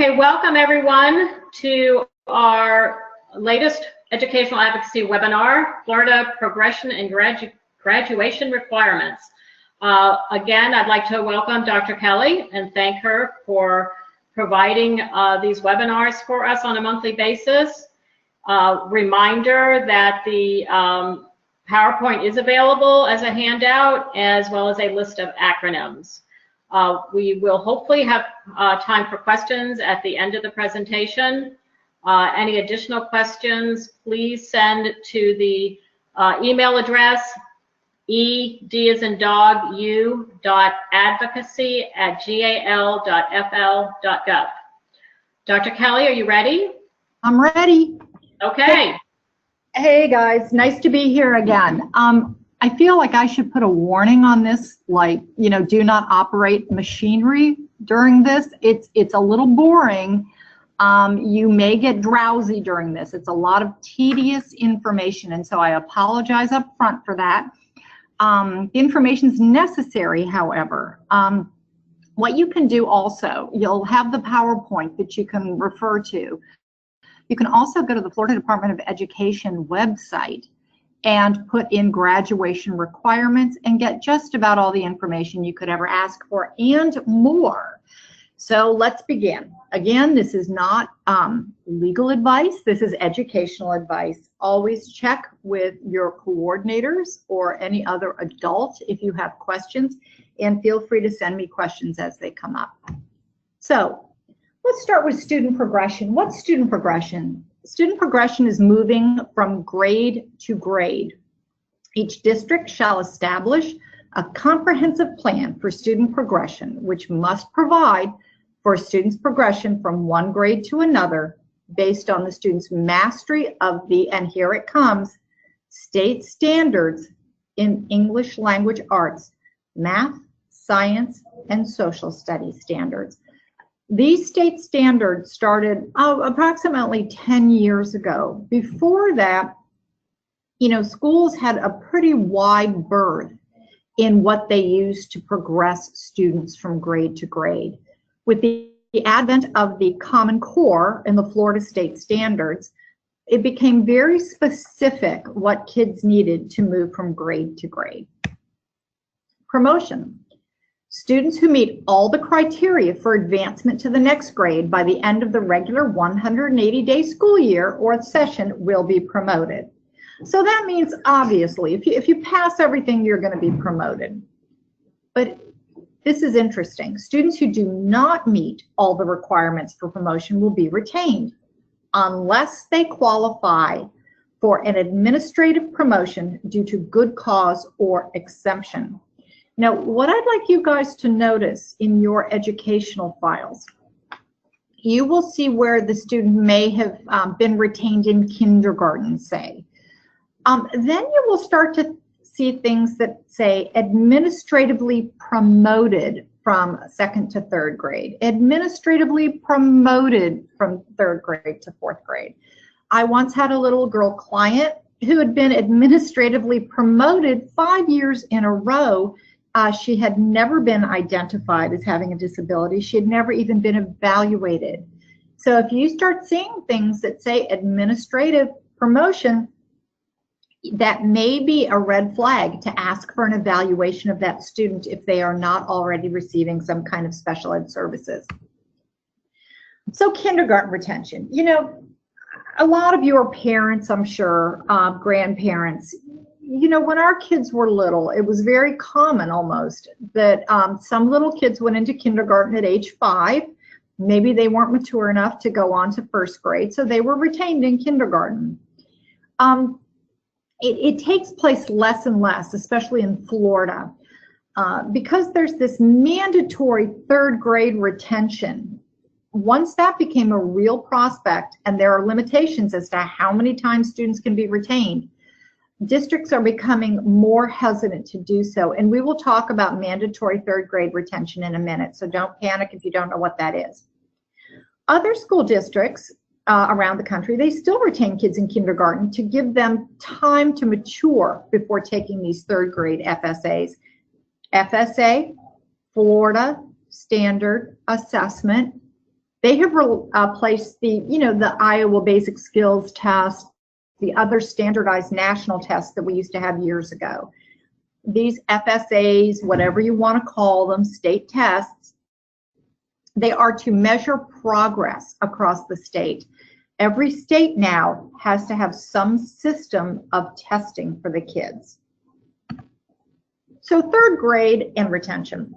Okay, welcome everyone to our latest educational advocacy webinar, Florida Progression and Graduation Requirements. Again, I'd like to welcome Dr. Kelly and thank her for providing these webinars for us on a monthly basis. Reminder that the PowerPoint is available as a handout as well as a list of acronyms. We will hopefully have time for questions at the end of the presentation. Any additional questions, please send to the email address ed.advocacy@gal.fl.gov. Dr. Kelly, are you ready? I'm ready. Okay. Hey guys, nice to be here again. I feel like I should put a warning on this, like, you know, do not operate machinery during this. It's a little boring. You may get drowsy during this. It's a lot of tedious information, and so I apologize up front for that. The information is necessary, however. What you can do also, you'll have the PowerPoint that you can refer to. You can also go to the Florida Department of Education website and put in graduation requirements and get just about all the information you could ever ask for and more. So let's begin. Again, this is not legal advice. This is educational advice. Always check with your coordinators or any other adult if you have questions, and feel free to send me questions as they come up. So let's start with student progression. What's student progression? Student progression is moving from grade to grade. Each district shall establish a comprehensive plan for student progression, which must provide for students' progression from one grade to another based on the student's mastery of the, and here it comes, state standards in English language arts, math, science, and social studies standards. These state standards started approximately 10 years ago. Before that, you know, schools had a pretty wide berth in what they used to progress students from grade to grade. With the advent of the Common Core and the Florida state standards, it became very specific what kids needed to move from grade to grade. Promotion. Students who meet all the criteria for advancement to the next grade by the end of the regular 180-day school year or session will be promoted. So that means, obviously, if you pass everything, you're going to be promoted. But this is interesting. Students who do not meet all the requirements for promotion will be retained unless they qualify for an administrative promotion due to good cause or exemption. Now, what I'd like you guys to notice in your educational files, you will see where the student may have been retained in kindergarten, say. Then you will start to see things that say administratively promoted from 2nd to 3rd grade, administratively promoted from 3rd grade to 4th grade. I once had a little girl client who had been administratively promoted 5 years in a row. She had never been identified as having a disability. She had never even been evaluated. So if you start seeing things that say administrative promotion, that may be a red flag to ask for an evaluation of that student if they are not already receiving some kind of special ed services. So kindergarten retention. You know, a lot of your parents, I'm sure, grandparents, you know, when our kids were little, it was very common almost that some little kids went into kindergarten at age 5. Maybe they weren't mature enough to go on to 1st grade, so they were retained in kindergarten. It takes place less and less, especially in Florida, because there's this mandatory 3rd grade retention. Once that became a real prospect, and there are limitations as to how many times students can be retained, districts are becoming more hesitant to do so, and we will talk about mandatory 3rd grade retention in a minute, so don't panic if you don't know what that is. Other school districts around the country, they still retain kids in kindergarten to give them time to mature before taking these 3rd grade FSAs. FSA, Florida Standard Assessment, They have replaced the, the Iowa Basic Skills Test, the other standardized national tests that we used to have years ago. These FSAs, whatever you want to call them, state tests, they are to measure progress across the state. Every state now has to have some system of testing for the kids. So third grade and retention.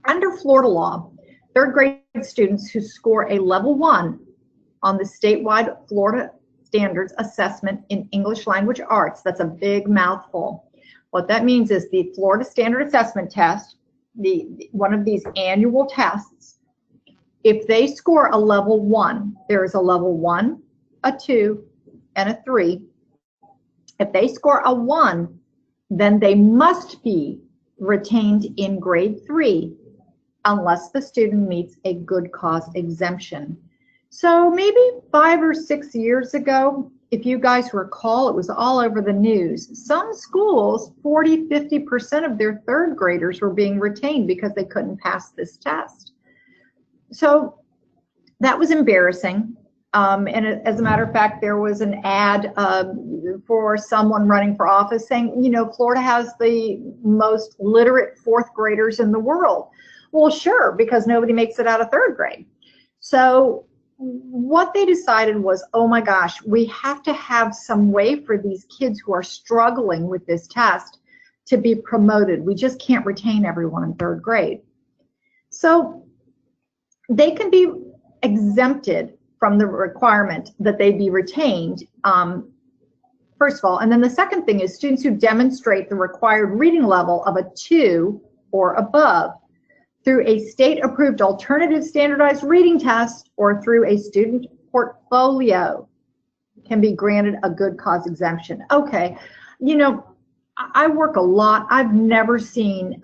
Under Florida law, third grade students who score a level 1 on the statewide Florida Standards Assessment in English Language Arts, that's a big mouthful. What that means is the Florida Standard Assessment Test, one of these annual tests, if they score a level 1, there is a level 1, a 2, and a 3. If they score a 1, then they must be retained in grade 3 unless the student meets a good cause exemption. So maybe 5 or 6 years ago, if you guys recall, it was all over the news. Some schools, 40–50% of their third graders were being retained because they couldn't pass this test. So that was embarrassing. And as a matter of fact, there was an ad for someone running for office saying, Florida has the most literate fourth graders in the world. Well, sure, because nobody makes it out of third grade. So what they decided was, oh my gosh, we have to have some way for these kids who are struggling with this test to be promoted. We just can't retain everyone in third grade. So they can be exempted from the requirement that they be retained, first of all. And then the second thing is students who demonstrate the required reading level of a 2 or above through a state-approved alternative standardized reading test or through a student portfolio can be granted a good cause exemption. Okay, I work a lot. I've never seen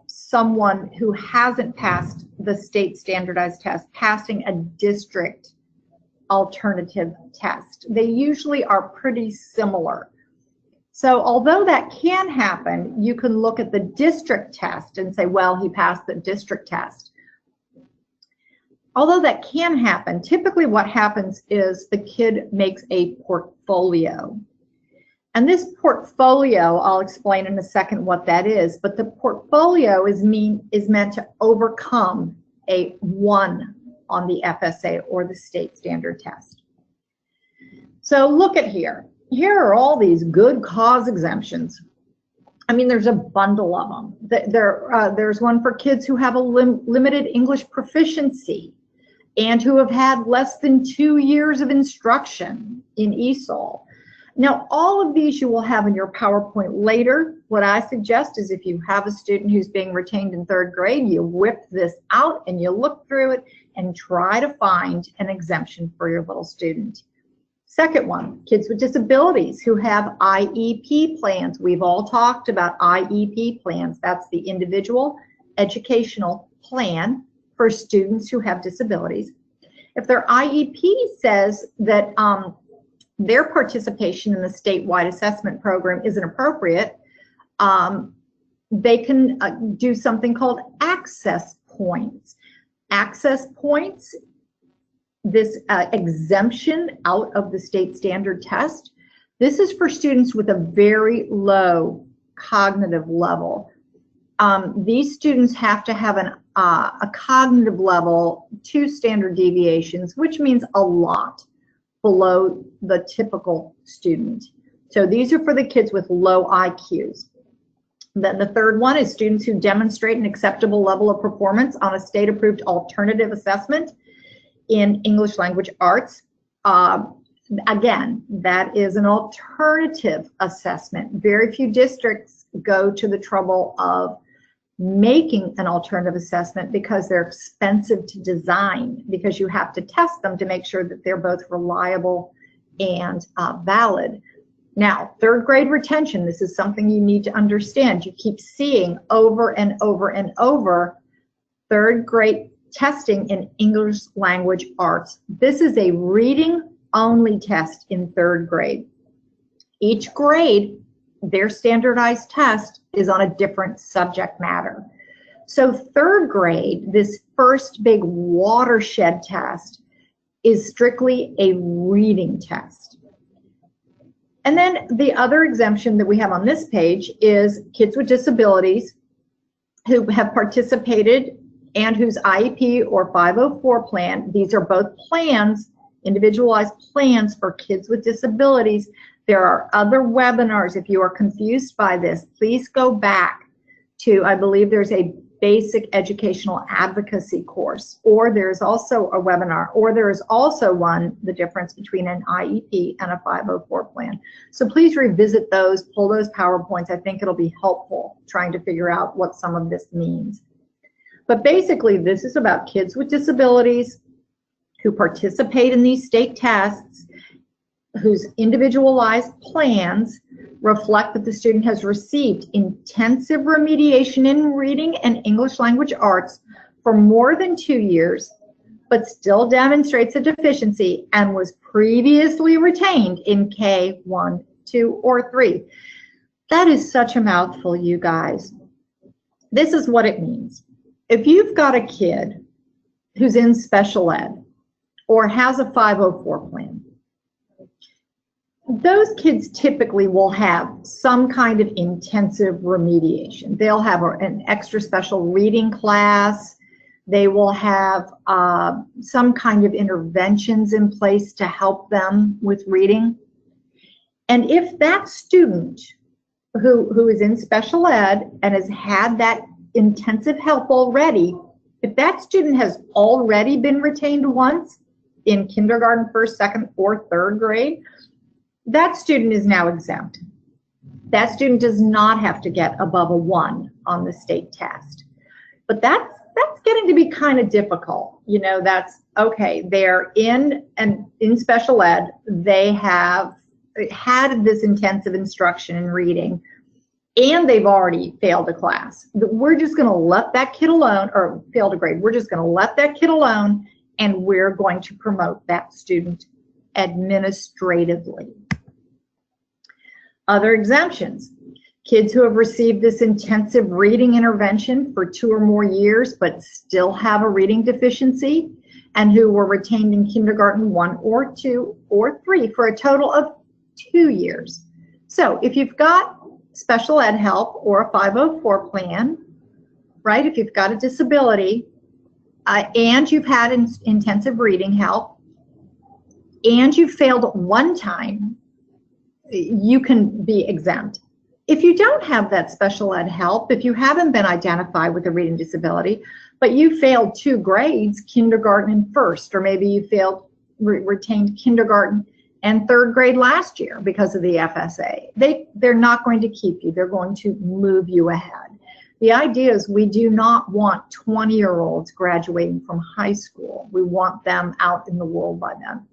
someone who hasn't passed the state standardized test passing a district alternative test. They usually are pretty similar. So although that can happen, you can look at the district test and say, well, he passed the district test. Although that can happen, typically what happens is the kid makes a portfolio. And this portfolio, I'll explain in a second what that is, but the portfolio is meant to overcome a 1 on the FSA or the state standard test. So look at here. Here are all these good cause exemptions. I mean, there's a bundle of them. There's one for kids who have a limited English proficiency and who have had less than 2 years of instruction in ESOL. Now, all of these you will have in your PowerPoint later. What I suggest is if you have a student who's being retained in third grade, you whip this out and you look through it and try to find an exemption for your little student. Second one, kids with disabilities who have IEP plans. We've all talked about IEP plans. That's the individual educational plan for students who have disabilities. If their IEP says that their participation in the statewide assessment program isn't appropriate, they can do something called access points. Access points, this exemption out of the state standard test, this is for students with a very low cognitive level. These students have to have a cognitive level 2 standard deviations, which means a lot below the typical student. So these are for the kids with low IQs. Then the third one is students who demonstrate an acceptable level of performance on a state-approved alternative assessment in English Language Arts. Again, that is an alternative assessment. Very few districts go to the trouble of making an alternative assessment because they're expensive to design, because you have to test them to make sure that they're both reliable and valid. Now, third grade retention, this is something you need to understand. You keep seeing over and over and over third grade testing in English Language Arts. This is a reading-only test in third grade. Each grade, their standardized test is on a different subject matter. So third grade, this first big watershed test is strictly a reading test. And then the other exemption that we have on this page is kids with disabilities who have participated and whose IEP or 504 plan, these are both plans, individualized plans for kids with disabilities. There are other webinars. If you are confused by this, please go back to, I believe there's a basic educational advocacy course, or there's also a webinar, or there is also one, the difference between an IEP and a 504 plan. So please revisit those, pull those PowerPoints. I think it'll be helpful trying to figure out what some of this means. But basically, this is about kids with disabilities who participate in these state tests, whose individualized plans reflect that the student has received intensive remediation in reading and English language arts for more than 2 years, but still demonstrates a deficiency and was previously retained in K1, 2, or 3. That is such a mouthful, you guys. This is what it means. If you've got a kid who's in special ed or has a 504 plan, those kids typically will have some kind of intensive remediation. They'll have an extra special reading class. They will have some kind of interventions in place to help them with reading. And if that student who is in special ed and has had that intensive help already, if that student has already been retained once in kindergarten, first, second, or third grade, that student is now exempt. That student does not have to get above a 1 on the state test. But that's getting to be kind of difficult. You know, that's okay. They're in special ed. They have had this intensive instruction in reading, and they've already failed a class. We're just going to let that kid alone, or failed a grade. We're just going to let that kid alone, and we're going to promote that student administratively. Other exemptions: kids who have received this intensive reading intervention for 2 or more years but still have a reading deficiency, and who were retained in kindergarten 1 or 2 or 3 for a total of 2 years. So if you've got special ed help or a 504 plan, right, if you've got a disability and you've had intensive reading help and you failed 1 time, you can be exempt. If you don't have that special ed help, if you haven't been identified with a reading disability, but you failed 2 grades, kindergarten and first, or maybe you failed, retained kindergarten and 3rd grade last year because of the FSA, they're not going to keep you. They're going to move you ahead. The idea is we do not want 20-year-olds graduating from high school. We want them out in the world by then.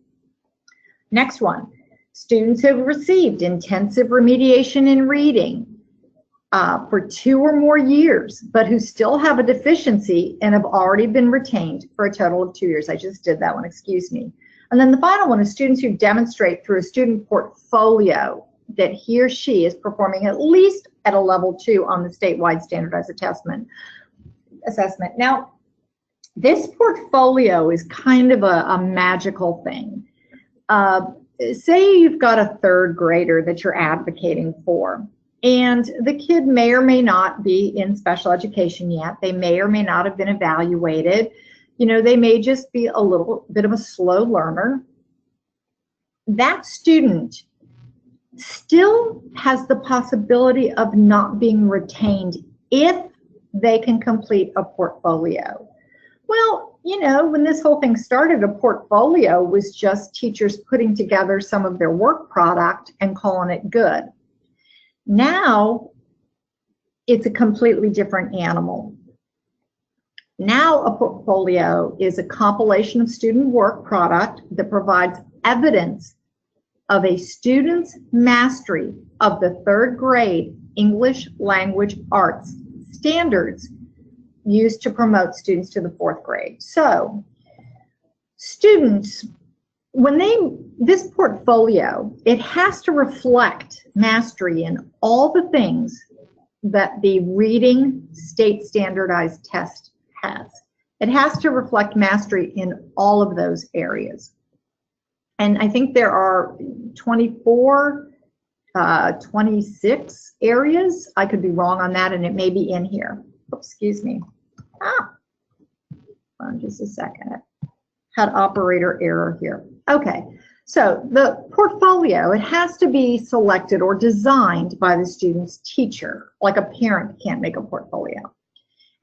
Next one. Students who have received intensive remediation in reading for 2 or more years, but who still have a deficiency and have already been retained for a total of 2 years. I just did that one, excuse me. And then the final one is students who demonstrate through a student portfolio that he or she is performing at least at a level 2 on the statewide standardized assessment. Now, this portfolio is kind of a magical thing. Say you've got a 3rd grader that you're advocating for, and the kid may or may not be in special education yet. They may or may not have been evaluated. You know, they may just be a little bit of a slow learner. That student still has the possibility of not being retained if they can complete a portfolio. Well, you know, when this whole thing started, a portfolio was just teachers putting together some of their work product and calling it good. Now, it's a completely different animal. Now, a portfolio is a compilation of student work product that provides evidence of a student's mastery of the 3rd grade English language arts standards used to promote students to the 4th grade. So students, this portfolio, it has to reflect mastery in all the things that the reading state standardized test has. It has to reflect mastery in all of those areas. And I think there are 24, 26 areas. I could be wrong on that, and it may be in here. Oops, excuse me. Hold on just a second. Had operator error here. Okay, so the portfolio, it has to be selected or designed by the student's teacher. Like a parent can't make a portfolio.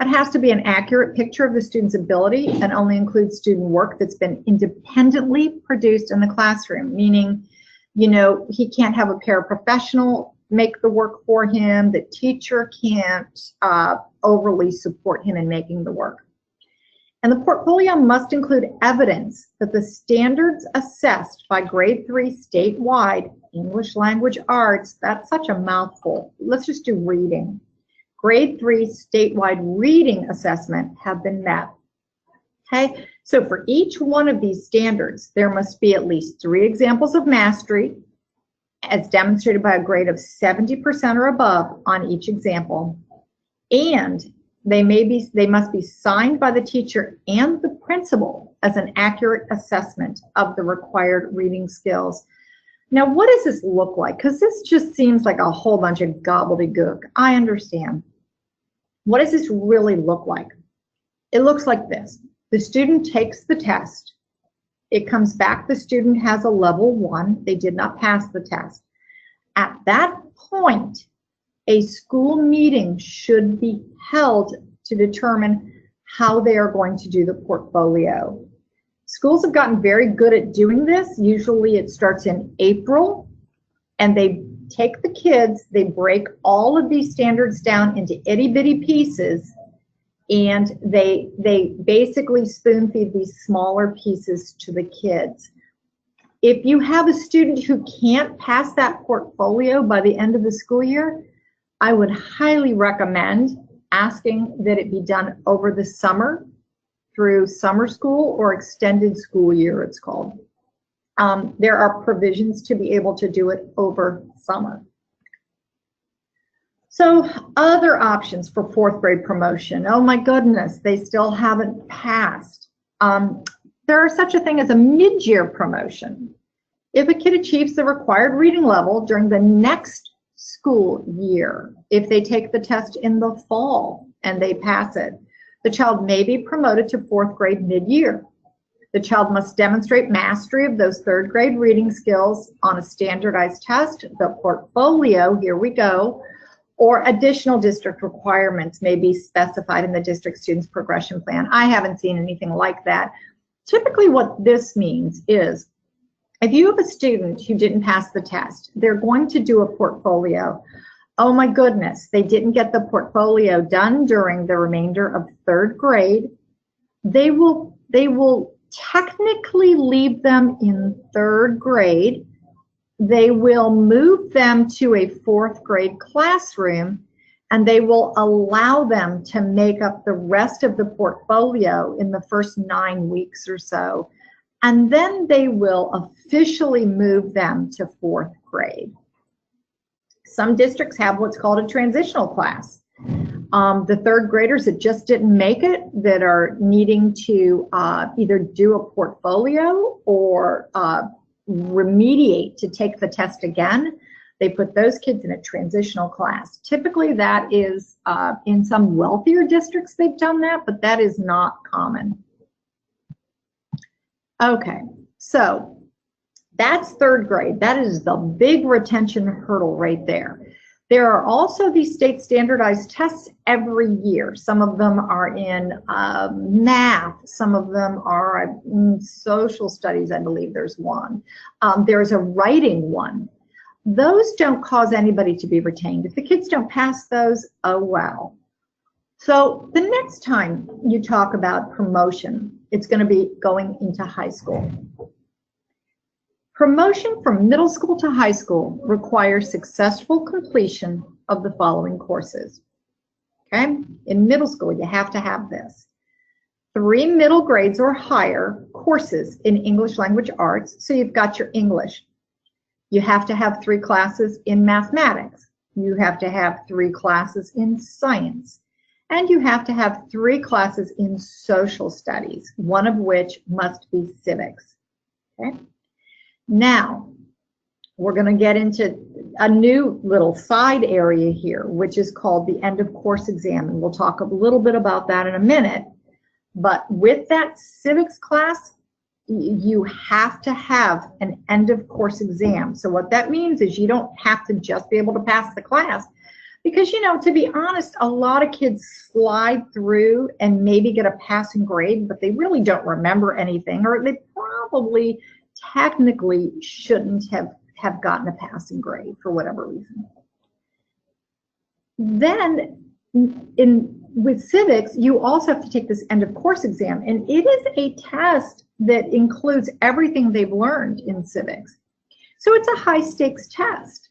It has to be an accurate picture of the student's ability and only include student work that's been independently produced in the classroom, meaning, you know, he can't have a paraprofessional make the work for him. The teacher can't overly support him in making the work. And the portfolio must include evidence that the standards assessed by grade 3 statewide English language arts, that's such a mouthful. Let's just do reading. Grade 3 statewide reading assessment have been met. Okay, so for each one of these standards, there must be at least 3 examples of mastery as demonstrated by a grade of 70% or above on each example. And they must be signed by the teacher and the principal as an accurate assessment of the required reading skills. Now, what does this look like? Because this just seems like a whole bunch of gobbledygook. I understand. What does this really look like? It looks like this. The student takes the test. It comes back, the student has a level 1. They did not pass the test. At that point, a school meeting should be held to determine how they are going to do the portfolio. Schools have gotten very good at doing this. Usually it starts in April, and they take the kids, they break all of these standards down into itty-bitty pieces, and they basically spoon feed these smaller pieces to the kids. If you have a student who can't pass that portfolio by the end of the school year, I would highly recommend asking that it be done over the summer through summer school or extended school year, it's called. There are provisions to be able to do it over summer. So other options for 4th grade promotion. Oh my goodness, they still haven't passed. There are such a thing as a mid-year promotion. If a kid achieves the required reading level during the next school year, if they take the test in the fall and they pass it, the child may be promoted to 4th grade mid-year. The child must demonstrate mastery of those 3rd grade reading skills on a standardized test. The portfolio, here we go, or additional district requirements may be specified in the district student's progression plan. I haven't seen anything like that. Typically what this means is, if you have a student who didn't pass the test, they're going to do a portfolio. Oh my goodness, they didn't get the portfolio done during the remainder of 3rd grade. They will technically leave them in 3rd grade. They will move them to a 4th grade classroom, and they will allow them to make up the rest of the portfolio in the first 9 weeks or so. And then they will officially move them to 4th grade. Some districts have what's called a transitional class. The 3rd graders that just didn't make it, that are needing to either do a portfolio or remediate to take the test again, they put those kids in a transitional class. Typically that is, in some wealthier districts they've done that, but that is not common. Okay, so that's 3rd grade. That is the big retention hurdle right there. There are also these state standardized tests every year. Some of them are in math. Some of them are in social studies, I believe there's one. There's a writing one. Those don't cause anybody to be retained. If the kids don't pass those, oh well. So the next time you talk about promotion, it's going to be going into high school. Promotion from middle school to high school requires successful completion of the following courses. Okay? In middle school, you have to have this. 3 middle grades or higher courses in English language arts. So you've got your English. You have to have 3 classes in mathematics. You have to have 3 classes in science. And you have to have 3 classes in social studies, one of which must be civics. Okay. Now, we're going to get into a new little side area here, which is called the end of course exam. And we'll talk a little bit about that in a minute. But with that civics class, you have to have an end of course exam. So what that means is you don't have to just be able to pass the class. Because, you know, to be honest, a lot of kids slide through and maybe get a passing grade, but they really don't remember anything, or they probably technically shouldn't have gotten a passing grade for whatever reason. Then with civics, you also have to take this end of course exam, and it is a test that includes everything they've learned in civics. So it's a high stakes test.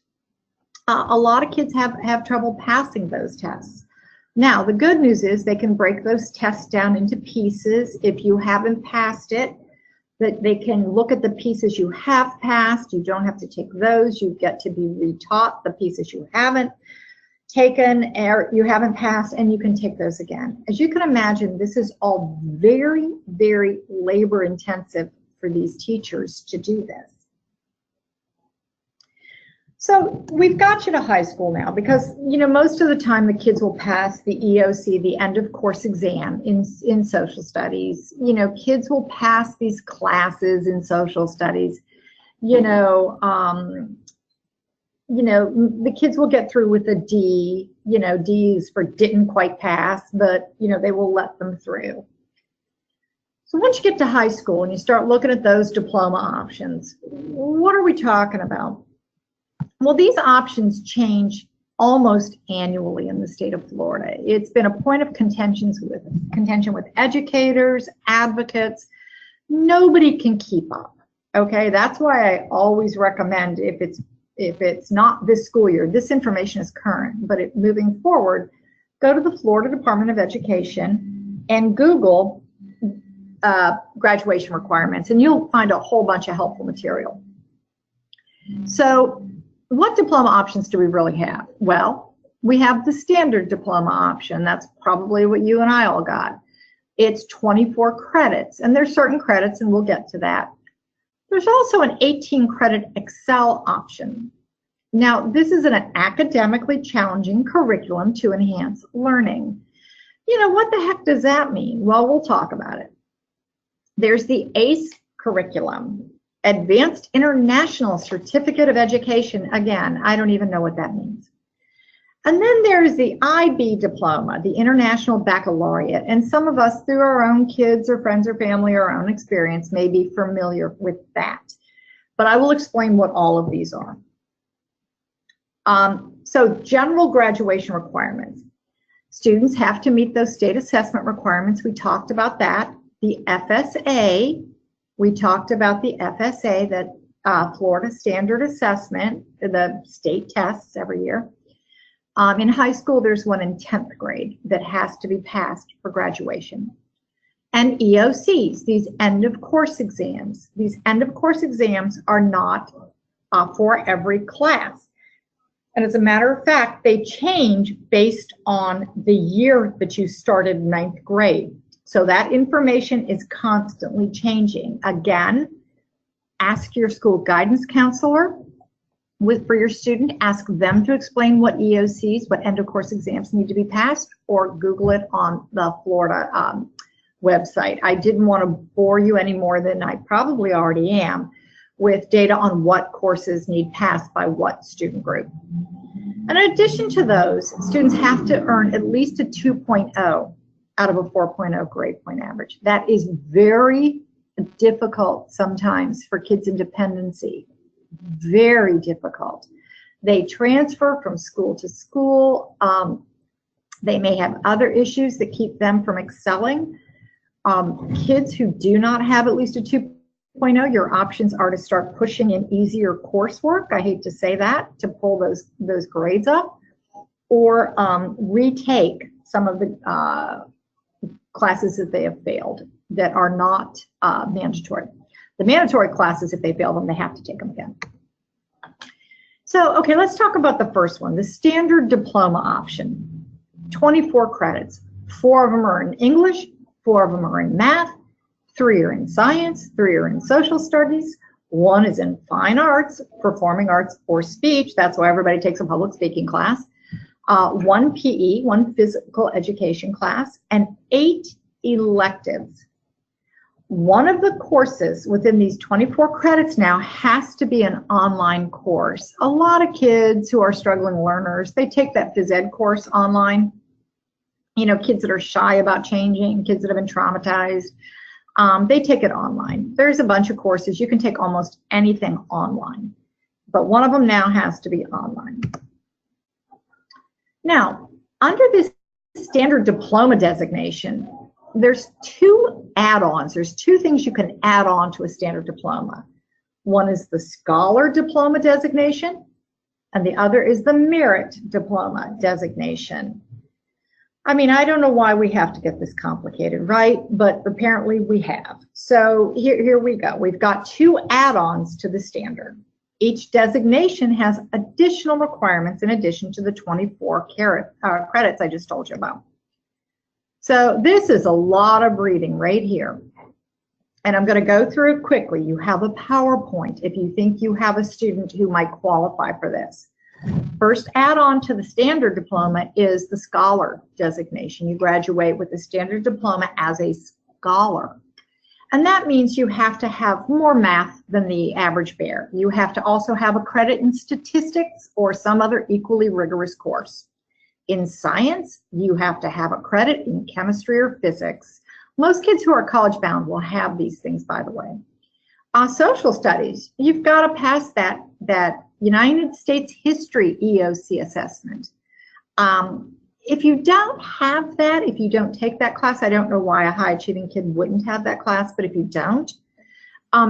A lot of kids have trouble passing those tests. Now, the good news is they can break those tests down into pieces. If you haven't passed it, that they can look at the pieces you have passed. You don't have to take those. You get to be retaught the pieces you haven't taken or you haven't passed, and you can take those again. As you can imagine, this is all very, very labor intensive for these teachers to do this. So we've got you to high school now because, you know, most of the time the kids will pass the EOC, the end of course exam in social studies. You know, kids will pass these classes in social studies. You know, the kids will get through with a D. You know, D's for didn't quite pass, but, you know, they will let them through. So once you get to high school and you start looking at those diploma options, what are we talking about? Well, these options change almost annually in the state of Florida. It's been a point of contention with educators, advocates. Nobody can keep up. Okay, that's why I always recommend if it's not this school year, this information is current, but moving forward, go to the Florida Department of Education and Google graduation requirements, and you'll find a whole bunch of helpful material. So what diploma options do we really have? Well, we have the standard diploma option. That's probably what you and I all got. It's 24 credits, and there's certain credits, and we'll get to that. There's also an 18 credit Excel option. Now, this is an academically challenging curriculum to enhance learning. You know, what the heck does that mean? Well, we'll talk about it. There's the ACE curriculum, Advanced International Certificate of Education. Again, I don't even know what that means. And then there's the IB diploma, the International Baccalaureate. And some of us, through our own kids or friends or family or our own experience, may be familiar with that. But I will explain what all of these are. So general graduation requirements. Students have to meet those state assessment requirements. We talked about that. The FSA, we talked about the FSA, that Florida Standard Assessment, the state tests every year. In high school, there's one in 10th grade that has to be passed for graduation. And EOCs, these end of course exams. These end of course exams are not for every class. And as a matter of fact, they change based on the year that you started 9th grade. So that information is constantly changing. Again, ask your school guidance counselor for your student, ask them to explain what EOCs, what end of course exams need to be passed, or Google it on the Florida website. I didn't want to bore you any more than I probably already am with data on what courses need passed by what student group. And in addition to those, students have to earn at least a 2.0 out of a 4.0 grade point average. That is very difficult sometimes for kids in dependency. Very difficult. They transfer from school to school. They may have other issues that keep them from excelling. Kids who do not have at least a 2.0, your options are to start pushing in easier coursework. I hate to say that, to pull those grades up, or retake some of the classes that they have failed that are not mandatory. The mandatory classes, if they fail them, they have to take them again. So, okay, let's talk about the first one, the standard diploma option, 24 credits. 4 of them are in English, 4 of them are in math, 3 are in science, 3 are in social studies, 1 is in fine arts, performing arts, or speech. That's why everybody takes a public speaking class. 1 PE, 1 physical education class, and 8 electives. One of the courses within these 24 credits now has to be an online course. A lot of kids who are struggling learners, they take that phys ed course online. You know, kids that are shy about changing, kids that have been traumatized, they take it online. There's a bunch of courses. You can take almost anything online, but one of them now has to be online. Now, under this standard diploma designation, there's 2 add-ons. There's 2 things you can add on to a standard diploma. One is the scholar diploma designation, and the other is the merit diploma designation. I mean, I don't know why we have to get this complicated, right? But apparently we have. So here we go. We've got 2 add-ons to the standard. Each designation has additional requirements in addition to the 24 credits I just told you about. So this is a lot of reading right here. And I'm going to go through it quickly. You have a PowerPoint if you think you have a student who might qualify for this. First add-on to the standard diploma is the scholar designation. You graduate with the standard diploma as a scholar. And that means you have to have more math than the average bear. You have to also have a credit in statistics or some other equally rigorous course. In science, you have to have a credit in chemistry or physics. Most kids who are college bound will have these things, by the way. Social studies, you've got to pass that United States history EOC assessment. If you don't have that, if you don't take that class, I don't know why a high achieving kid wouldn't have that class, but if you don't,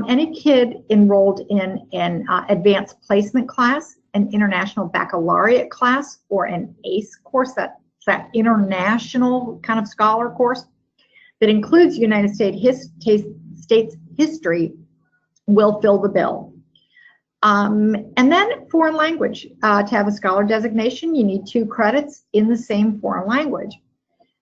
any kid enrolled in an advanced placement class, an international baccalaureate class, or an ACE course, that's that international kind of scholar course that includes United States history, will fill the bill. And then foreign language. To have a scholar designation, you need 2 credits in the same foreign language.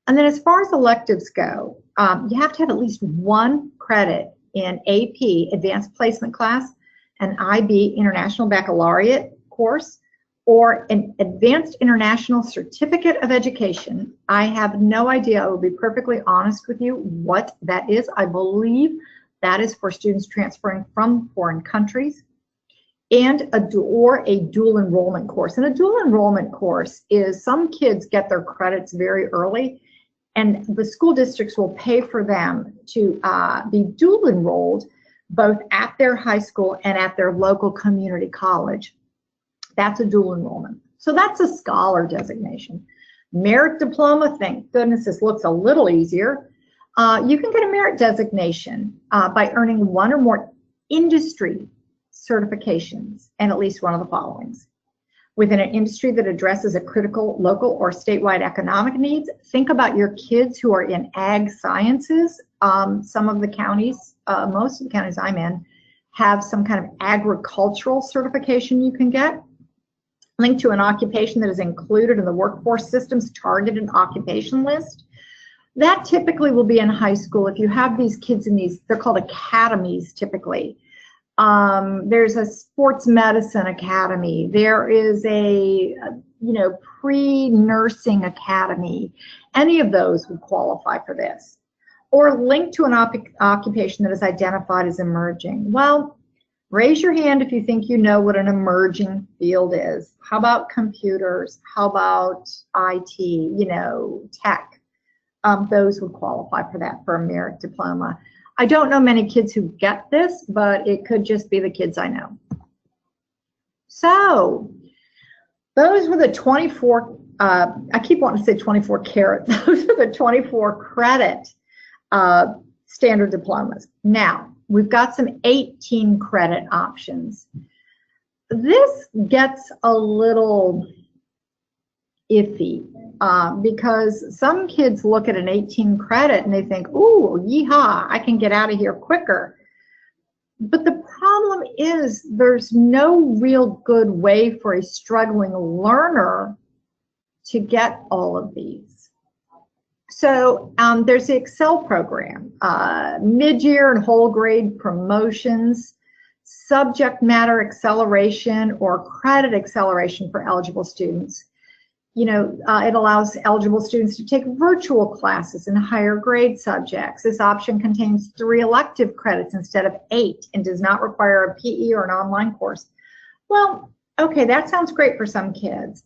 And then as far as electives go, you have to have at least 1 credit in AP, Advanced Placement class, an IB, International Baccalaureate course, or an Advanced International Certificate of Education. I have no idea, I will be perfectly honest with you, what that is. I believe that is for students transferring from foreign countries. And a dual enrollment course. And a dual enrollment course is some kids get their credits very early, and the school districts will pay for them to be dual enrolled both at their high school and at their local community college. That's a dual enrollment. So that's a scholar designation. Merit diploma, thank goodness this looks a little easier. You can get a merit designation by earning 1 or more industry certifications and at least one of the followings. Within an industry that addresses a critical local or statewide economic needs, think about your kids who are in ag sciences. Some of the counties, most of the counties I'm in, have some kind of agricultural certification you can get. Linked to an occupation that is included in the workforce system's targeted occupation list. That typically will be in high school. If you have these kids in these, they're called academies typically. There's a sports medicine academy. There is a pre-nursing academy. Any of those would qualify for this. Or linked to an occupation that is identified as emerging. Well, raise your hand if you think you know what an emerging field is. How about computers? How about IT, tech? Those would qualify for that, for a merit diploma. I don't know many kids who get this, but it could just be the kids I know. So those were the 24, I keep wanting to say 24 carat, those are the 24 credit standard diplomas. Now, we've got some 18 credit options. This gets a little iffy because some kids look at an 18 credit and they think, ooh, yeehaw, I can get out of here quicker. But the problem is there's no real good way for a struggling learner to get all of these. So there's the Excel program, mid-year and whole grade promotions, subject matter acceleration or credit acceleration for eligible students. You know, it allows eligible students to take virtual classes in higher grade subjects. This option contains 3 elective credits instead of 8 and does not require a PE or an online course. Well, okay, that sounds great for some kids.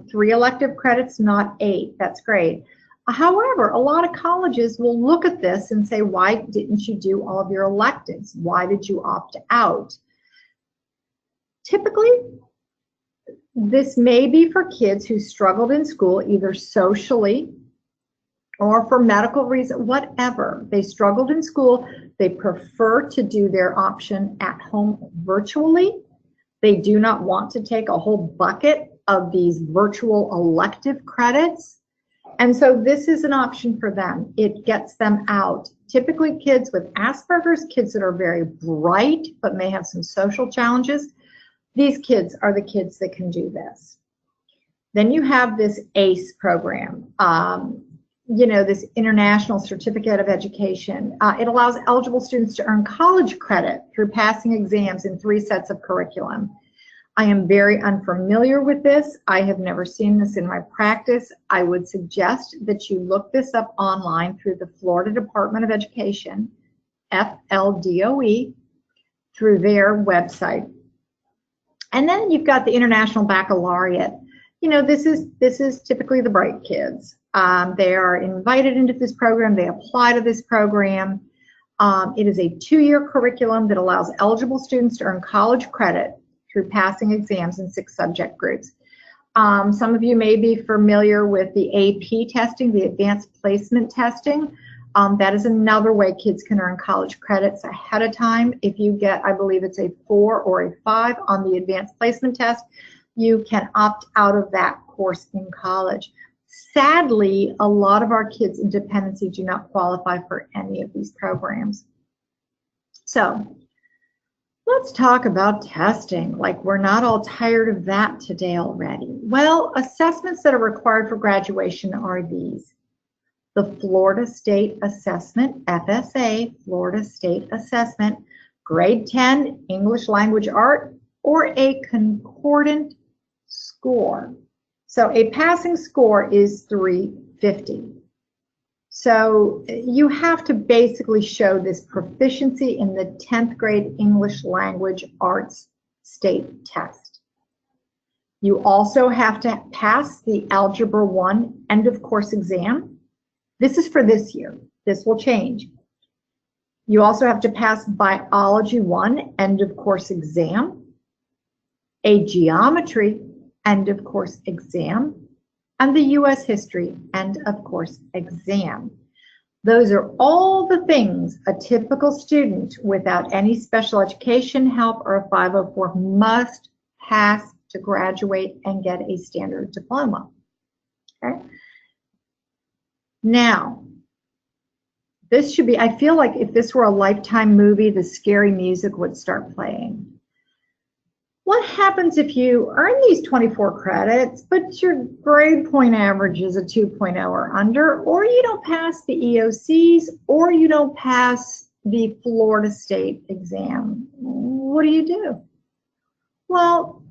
3 elective credits, not 8. That's great. However, a lot of colleges will look at this and say, why didn't you do all of your electives? Why did you opt out? Typically, this may be for kids who struggled in school, either socially or for medical reasons, whatever. They struggled in school. They prefer to do their option at home virtually. They do not want to take a whole bucket of these virtual elective credits. And so this is an option for them. It gets them out. Typically kids with Asperger's, kids that are very bright but may have some social challenges, these kids are the kids that can do this. Then you have this ACE program, you know, this International Certificate of Education. It allows eligible students to earn college credit through passing exams in 3 sets of curriculum. I am very unfamiliar with this. I have never seen this in my practice. I would suggest that you look this up online through the Florida Department of Education, FLDOE, through their website. And then you've got the International Baccalaureate. You know, this is typically the bright kids. They are invited into this program. They apply to this program. It is a 2-year curriculum that allows eligible students to earn college credit through passing exams in 6 subject groups. Some of you may be familiar with the AP testing, the advanced placement testing. That is another way kids can earn college credits ahead of time. If you get, I believe it's a 4 or a 5 on the advanced placement test, you can opt out of that course in college. Sadly, a lot of our kids in dependency do not qualify for any of these programs. So let's talk about testing. Like, we're not all tired of that today already. Well, assessments that are required for graduation are these. The Florida State Assessment, FSA, Florida State Assessment, grade 10, English Language Art, or a concordant score. So a passing score is 350. So you have to basically show this proficiency in the 10th grade English Language Arts state test. You also have to pass the Algebra 1 end of course exam. This is for this year. This will change. You also have to pass Biology 1 end of course exam, a Geometry end of course exam, and the U.S. History end of course exam. Those are all the things a typical student without any special education help or a 504 must pass to graduate and get a standard diploma. Okay? Now, this should be, I feel like if this were a Lifetime movie, the scary music would start playing. What happens if you earn these 24 credits, but your grade point average is a 2.0 or under, or you don't pass the EOCs, or you don't pass the Florida State exam? What do? Well,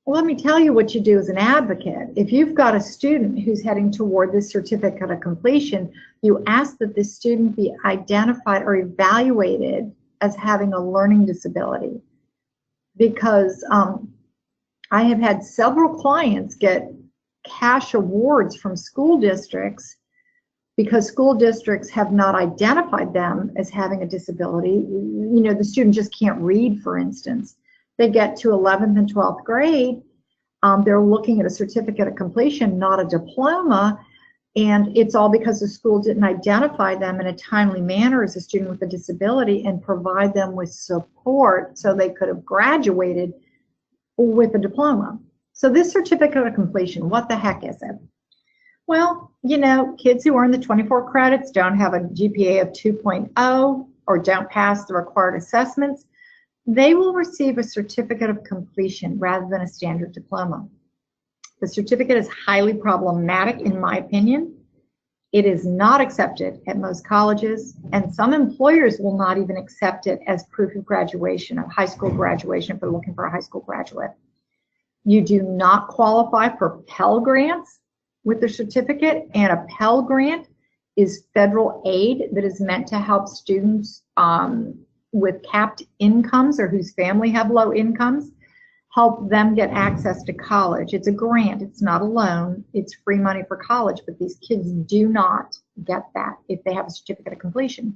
let me tell you what you do as an advocate. If you've got a student who's heading toward this certificate of completion, you ask that this student be identified or evaluated as having a learning disability. Because I have had several clients get cash awards from school districts because school districts have not identified them as having a disability. You know, the student just can't read, for instance. They get to 11th and 12th grade, they're looking at a certificate of completion, not a diploma, and it's all because the school didn't identify them in a timely manner as a student with a disability and provide them with support so they could have graduated with a diploma. So this certificate of completion, what the heck is it? Well, you know, kids who earn the 24 credits, don't have a GPA of 2.0, or don't pass the required assessments, they will receive a certificate of completion rather than a standard diploma. The certificate is highly problematic, in my opinion. It is not accepted at most colleges, and some employers will not even accept it as proof of graduation, of high school graduation, if they're looking for a high school graduate. You do not qualify for Pell Grants with the certificate, and a Pell Grant is federal aid that is meant to help students with capped incomes or whose family have low incomes, help them get access to college. It's a grant, it's not a loan, it's free money for college, but these kids do not get that if they have a certificate of completion.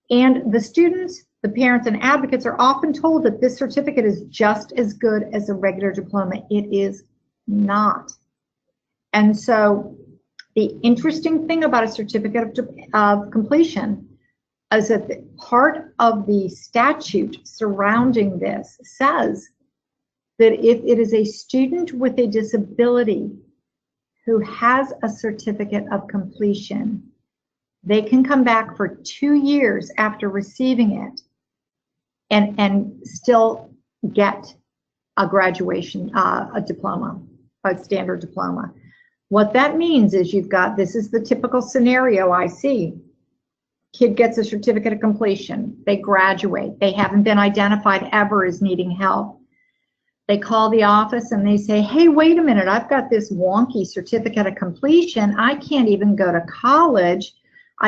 And the students, the parents, and advocates are often told that this certificate is just as good as a regular diploma. It is not. And so the interesting thing about a certificate of completion is that part of the statute surrounding this says that if it is a student with a disability who has a certificate of completion, they can come back for 2 years after receiving it and still get a graduation, a diploma, a standard diploma. What that means is you've got, this is the typical scenario I see. Kid gets a certificate of completion, they graduate, they haven't been identified ever as needing help. They call the office and they say, hey, wait a minute, I've got this wonky certificate of completion. I can't even go to college.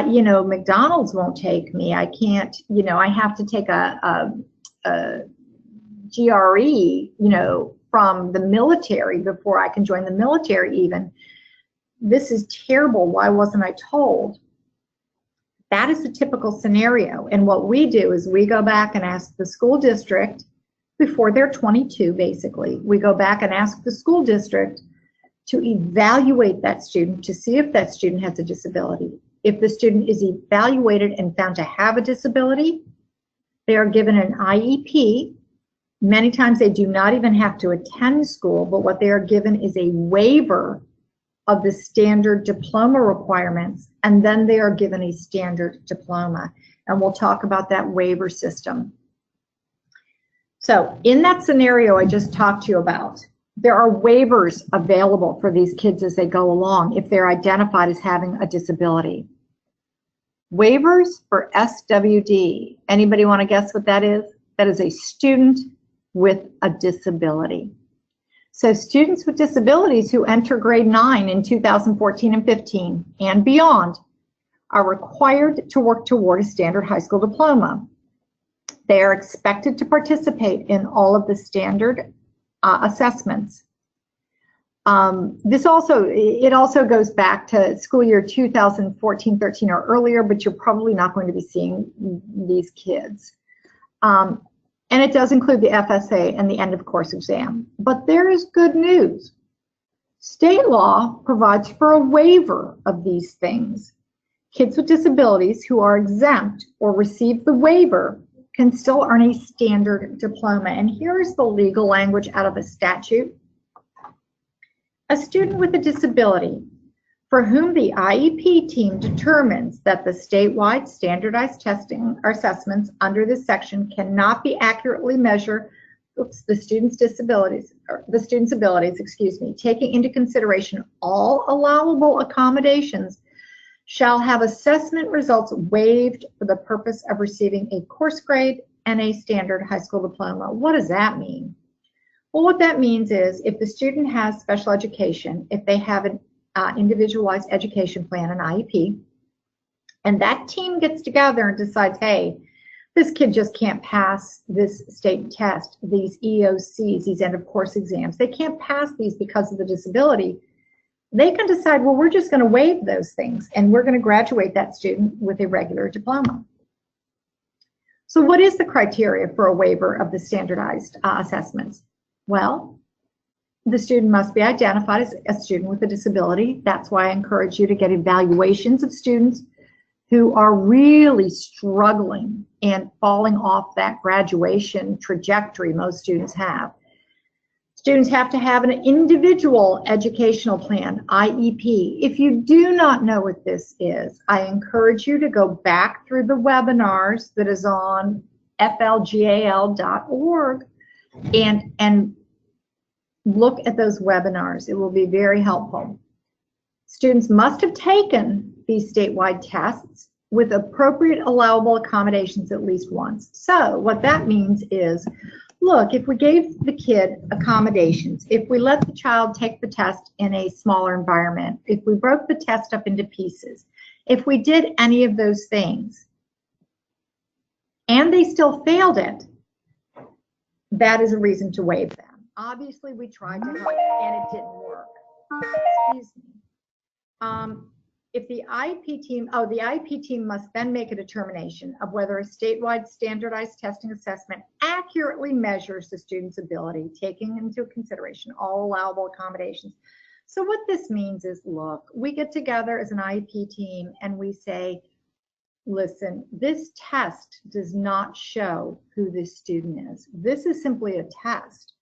You know, McDonald's won't take me. I can't, you know, I have to take a GRE, you know, from the military before I can join the military even. This is terrible. Why wasn't I told? That is the typical scenario. And what we do is we go back and ask the school district, before they're 22, basically, we go back and ask the school district to evaluate that student to see if that student has a disability. If the student is evaluated and found to have a disability, they are given an IEP. Many times they do not even have to attend school, but what they are given is a waiver of the standard diploma requirements, and then they are given a standard diploma. And we'll talk about that waiver system. So in that scenario I just talked to you about, there are waivers available for these kids as they go along if they're identified as having a disability. Waivers for SWD. Anybody want to guess what that is? That is a student with a disability. So students with disabilities who enter grade 9 in 2014 and 15 and beyond are required to work toward a standard high school diploma. They are expected to participate in all of the standard assessments. It also goes back to school year 2014-13 or earlier, but you're probably not going to be seeing these kids. And it does include the FSA and the end of course exam. But there is good news. State law provides for a waiver of these things. Kids with disabilities who are exempt or receive the waiver can still earn a standard diploma. And here's the legal language out of a statute. A student with a disability for whom the IEP team determines that the statewide standardized testing or assessments under this section cannot be accurately measure the student's abilities, taking into consideration all allowable accommodations, shall have assessment results waived for the purpose of receiving a course grade and a standard high school diploma. What does that mean? Well, what that means is if the student has special education, if they have an individualized education plan, an IEP, and that team gets together and decides, hey, this kid just can't pass this state test, these EOCs, these end of course exams, they can't pass these because of the disability, they can decide, well, we're just going to waive those things and we're going to graduate that student with a regular diploma. So what is the criteria for a waiver of the standardized assessments? Well, the student must be identified as a student with a disability. That's why I encourage you to get evaluations of students who are really struggling and falling off that graduation trajectory most students have. Students have to have an individual educational plan, IEP. If you do not know what this is, I encourage you to go back through the webinars that is on flgal.org and look at those webinars. It will be very helpful. Students must have taken these statewide tests with appropriate allowable accommodations at least once. So what that means is, look, if we gave the kid accommodations, if we let the child take the test in a smaller environment, if we broke the test up into pieces, if we did any of those things, and they still failed it, that is a reason to waive them. Obviously, we tried to help, and it didn't work. Excuse me. If the IEP team, the IEP team must then make a determination of whether a statewide standardized testing assessment accurately measures the student's ability, taking into consideration all allowable accommodations. So what this means is, look, we get together as an IEP team and we say, listen, this test does not show who this student is. This is simply a test.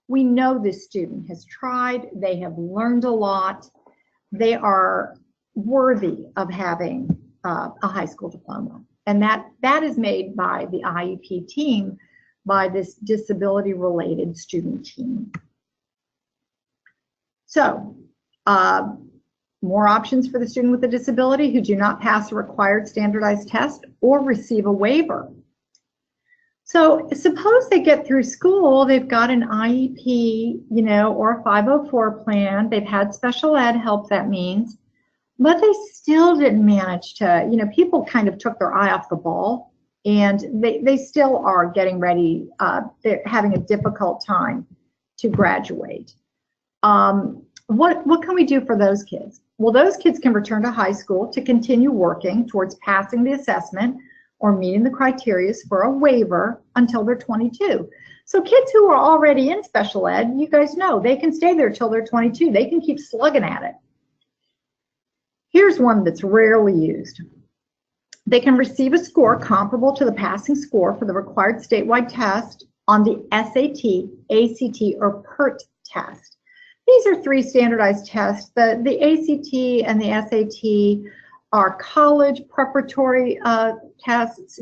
We know this student has tried, they have learned a lot, they are worthy of having a high school diploma. And that is made by the IEP team, by this disability-related student team. So, more options for the student with a disability who do not pass a required standardized test or receive a waiver. So suppose they get through school, they've got an IEP, or a 504 plan, they've had special ed help, that means, but they still didn't manage to, people kind of took their eye off the ball, and they still are getting ready, they're having a difficult time to graduate. What can we do for those kids? Well, those kids can return to high school to continue working towards passing the assessment or meeting the criteria for a waiver until they're 22. So kids who are already in special ed, you guys know, they can stay there till they're 22. They can keep slugging at it. Here's one that's rarely used. They can receive a score comparable to the passing score for the required statewide test on the SAT, ACT, or PERT test. These are 3 standardized tests. The ACT and the SAT are college preparatory tests.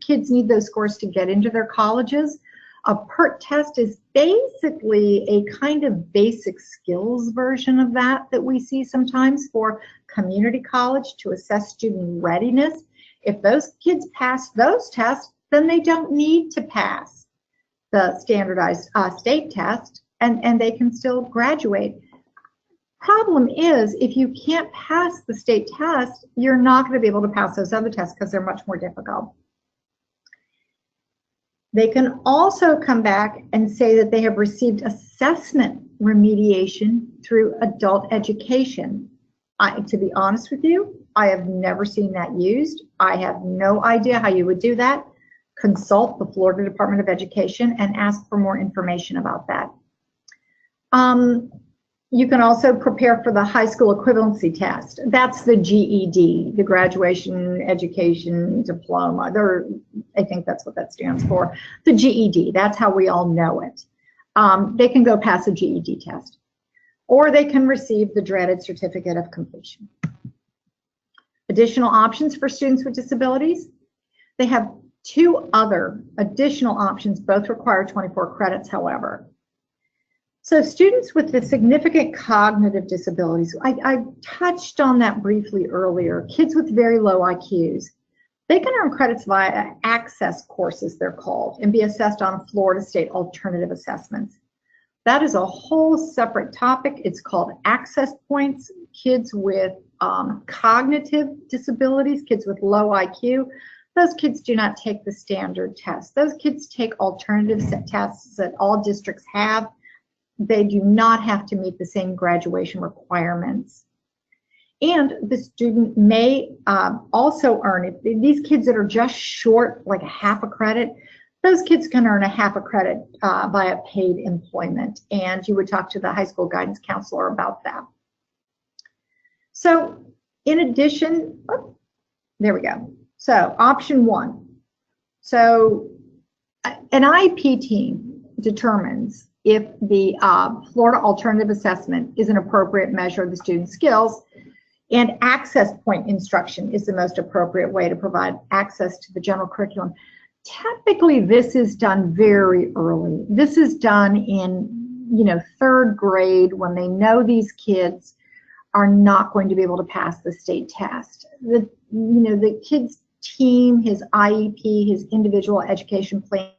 Kids need those scores to get into their colleges. A PERT test is basically a kind of basic skills version of that we see sometimes for community college to assess student readiness. If those kids pass those tests, then they don't need to pass the standardized state test, and they can still graduate. Problem is, if you can't pass the state test, you're not going to be able to pass those other tests because they're much more difficult. They can also come back and say that they have received assessment remediation through adult education. To be honest with you, I have never seen that used. I have no idea how you would do that. Consult the Florida Department of Education and ask for more information about that. You can also prepare for the high school equivalency test. That's the GED, the Graduation Education Diploma. I think that's what that stands for. The GED, that's how we all know it. They can go pass a GED test, or they can receive the dreaded certificate of completion. Additional options for students with disabilities. They have 2 other additional options, both require 24 credits, however. So students with the significant cognitive disabilities, I touched on that briefly earlier. Kids with very low IQs, they can earn credits via access courses, they're called, and be assessed on Florida State Alternative Assessments. That is a whole separate topic. It's called access points. Kids with cognitive disabilities, kids with low IQ, those kids do not take the standard test. Those kids take alternative tests that all districts have. They do not have to meet the same graduation requirements. And the student may also earn, if these kids that are just short, like a half a credit, those kids can earn a half a credit via paid employment. And you would talk to the high school guidance counselor about that. So in addition, there we go. So option 1. So an IEP team determines if the Florida Alternative Assessment is an appropriate measure of the student's skills, and access point instruction is the most appropriate way to provide access to the general curriculum. Typically, this is done very early. This is done in, 3rd grade when they know these kids. are not going to be able to pass the state test. The kid's team, his IEP, his individual education plan,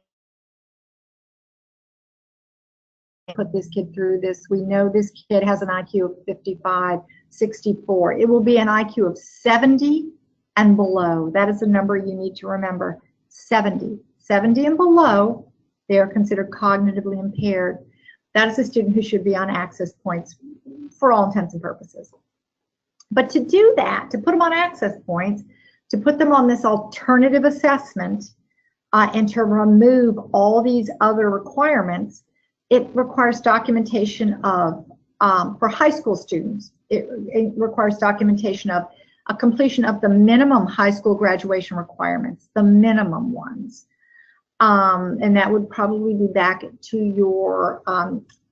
put this kid through this. We know this kid has an IQ of 55, 64. It will be an IQ of 70 and below. That is a number you need to remember. 70 and below, they are considered cognitively impaired. That is a student who should be on access points for all intents and purposes. But to do that, to put them on access points, to put them on this alternative assessment, and to remove all these other requirements, it requires documentation of, for high school students, it requires documentation of a completion of the minimum high school graduation requirements, the minimum ones. And that would probably be back to your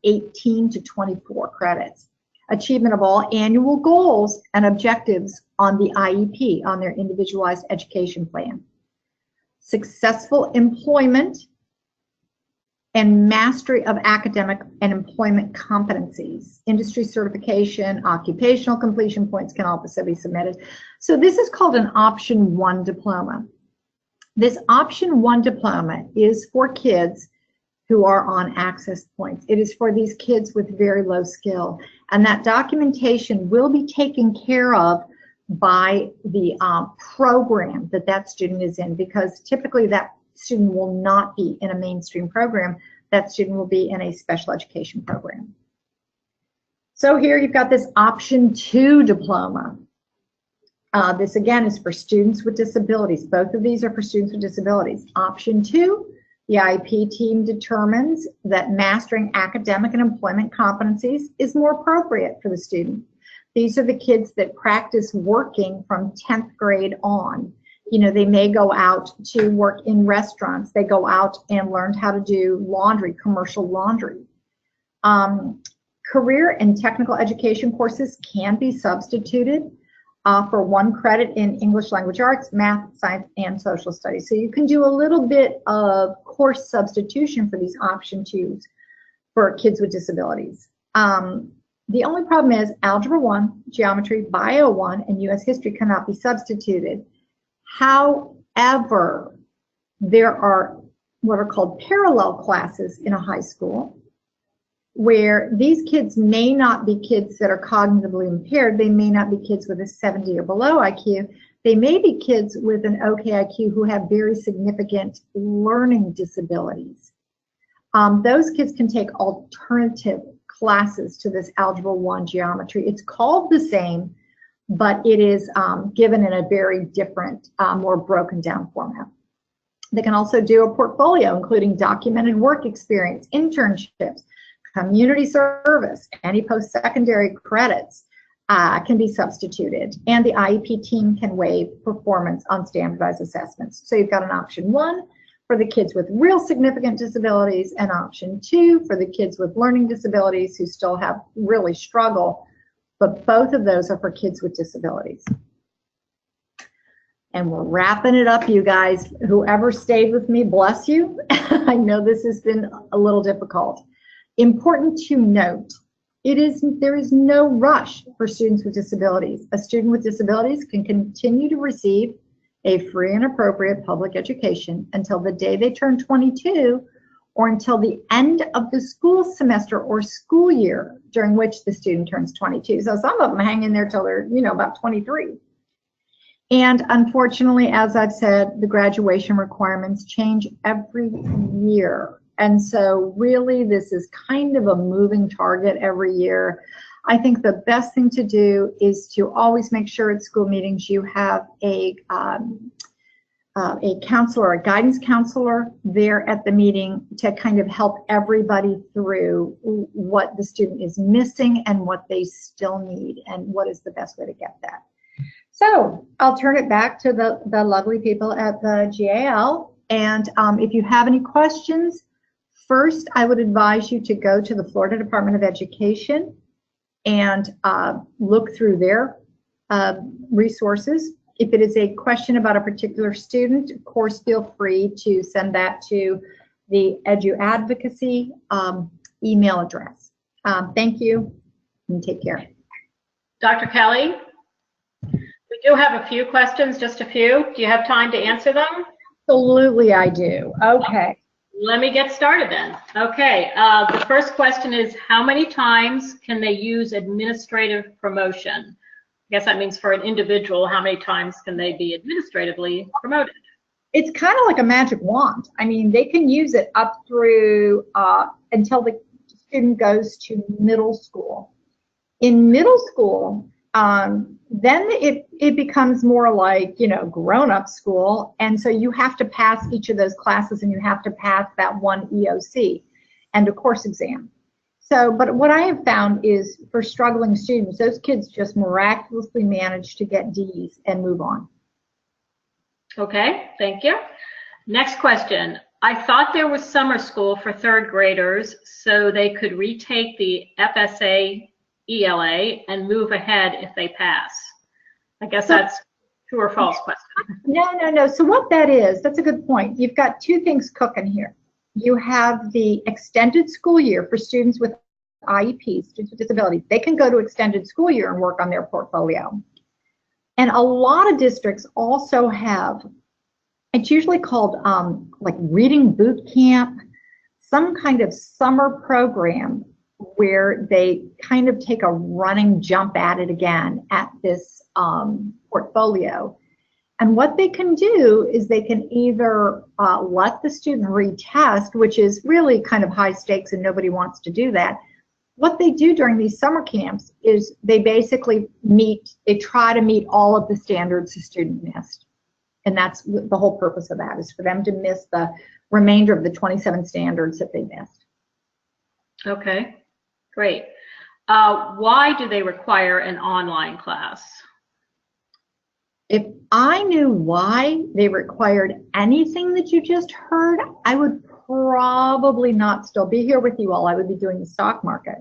18 to 24 credits. Achievement of all annual goals and objectives on the IEP, on their individualized education plan. Successful employment and mastery of academic and employment competencies. Industry certification, occupational completion points can also be submitted. So this is called an Option 1 diploma. This Option 1 diploma is for kids who are on access points. It is for these kids with very low skill. And that documentation will be taken care of by the program that that student is in, because typically that student will not be in a mainstream program. That student will be in a special education program. So here you've got this Option 2 diploma. This again is for students with disabilities. Both of these are for students with disabilities. Option 2, the IEP team determines that mastering academic and employment competencies is more appropriate for the student. These are the kids that practice working from 10th grade on. You know, they may go out to work in restaurants. They go out and learn how to do laundry, commercial laundry. Career and technical education courses can be substituted for 1 credit in English language arts, math, science, and social studies. So you can do a little bit of course substitution for these Option 2s for kids with disabilities. The only problem is Algebra 1, Geometry, Bio 1, and U.S. History cannot be substituted. However, there are what are called parallel classes in a high school where these kids may not be kids that are cognitively impaired. They may not be kids with a 70 or below IQ. They may be kids with an OK IQ who have very significant learning disabilities. Those kids can take alternative classes to this Algebra 1 geometry. It's called the same, but it is given in a very different, more broken down format. They can also do a portfolio, including documented work experience, internships, community service, any post-secondary credits can be substituted, and the IEP team can waive performance on standardized assessments. So you've got an Option 1 for the kids with real significant disabilities, and Option 2 for the kids with learning disabilities who still have really struggle, but both of those are for kids with disabilities. And we're wrapping it up, you guys. Whoever stayed with me, bless you. I know this has been a little difficult. Important to note, there is no rush for students with disabilities. A student with disabilities can continue to receive a free and appropriate public education until the day they turn 22 or until the end of the school semester or school year during which the student turns 22. So some of them hang in there till they're, about 23. And unfortunately, as I've said, the graduation requirements change every year. And so really this is kind of a moving target every year. I think the best thing to do is to always make sure at school meetings you have a counselor, a guidance counselor there at the meeting to kind of help everybody through what the student is missing and what they still need and what is the best way to get that. So I'll turn it back to the lovely people at the GAL. And if you have any questions, first I would advise you to go to the Florida Department of Education and look through their resources. If it is a question about a particular student, of course, feel free to send that to the Advocacy email address. Thank you and take care. Dr. Kelly, we do have a few questions, just a few. Do you have time to answer them? Absolutely, I do. Okay. Let me get started then. Okay, the first question is, how many times can they use administrative promotion? I guess that means for an individual, how many times can they be administratively promoted? It's kind of like a magic wand. I mean, they can use it up through until the student goes to middle school. In middle school, then it becomes more like, you know, grown-up school, and so you have to pass each of those classes, and you have to pass that one EOC and a course exam. So, but what I have found is for struggling students, those kids just miraculously manage to get D's and move on. Okay, thank you. Next question. I thought there was summer school for third graders so they could retake the FSA ELA and move ahead if they pass. I guess that's true or false question. No. So what that is, that's a good point. You've got two things cooking here. You have the extended school year for students with IEPs, students with disabilities. They can go to extended school year and work on their portfolio. And a lot of districts also have, it's usually called like reading boot camp, some kind of summer program where they kind of take a running jump at it again at this portfolio. And what they can do is they can either let the student retest, which is really kind of high stakes and nobody wants to do that. What they do during these summer camps is they basically they try to meet all of the standards the student missed. And that's the whole purpose of that, is for them to miss the remainder of the 27 standards that they missed. Okay, great. Why do they require an online class? If I knew why they required anything that you just heard, I would probably not still be here with you all. I would be doing the stock market.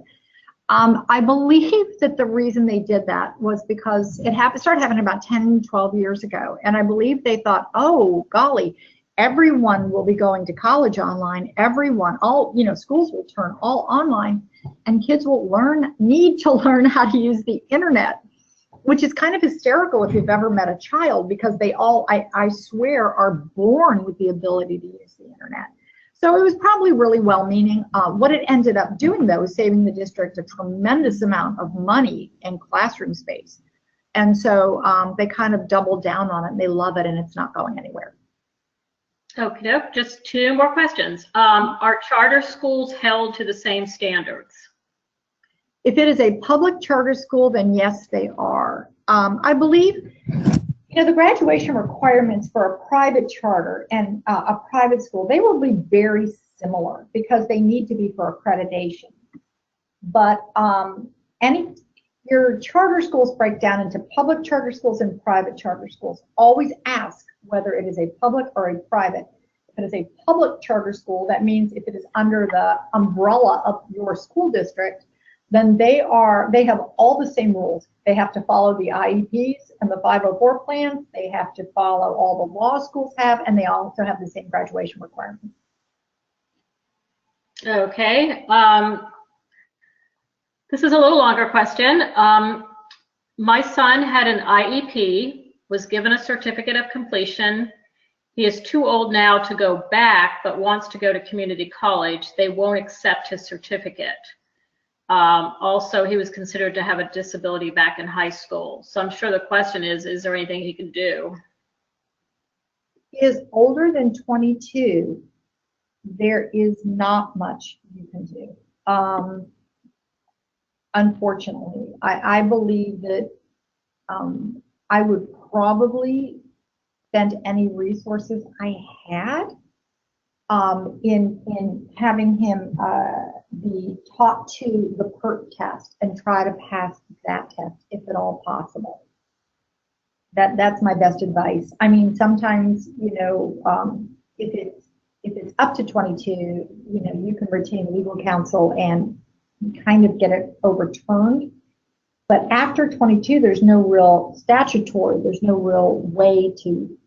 I believe that the reason they did that was because it started happening about 10, 12 years ago. And I believe they thought, oh, golly, everyone will be going to college online. Everyone, schools will turn all online, and kids will need to learn how to use the internet, which is kind of hysterical if you've ever met a child, because they all, I swear, are born with the ability to use the internet. So it was probably really well-meaning. What it ended up doing, though, is saving the district a tremendous amount of money and classroom space. And so they kind of doubled down on it, and they love it, and it's not going anywhere. Okay, just two more questions. Are charter schools held to the same standards? If it is a public charter school, then yes, they are. I believe, the graduation requirements for a private charter and a private school, they will be very similar because they need to be for accreditation. But your charter schools break down into public charter schools and private charter schools. Always ask whether it is a public or a private. If it is a public charter school, that means if it is under the umbrella of your school district, then they have all the same rules. They have to follow the IEPs and the 504 plans. They have to follow all the law schools have, and they also have the same graduation requirements. Okay. This is a little longer question. My son had an IEP, was given a certificate of completion. He is too old now to go back, but wants to go to community college. They won't accept his certificate. Also, he was considered to have a disability back in high school. So I'm sure the question is there anything he can do? He is older than 22. There is not much you can do. Unfortunately, I believe that I would probably spend any resources I had in having him be taught to the PERT test and try to pass that test if at all possible. That's my best advice. I mean, sometimes, if it's up to 22, you can retain legal counsel and kind of get it overturned. But after 22, there's no real statutory, there's no real way to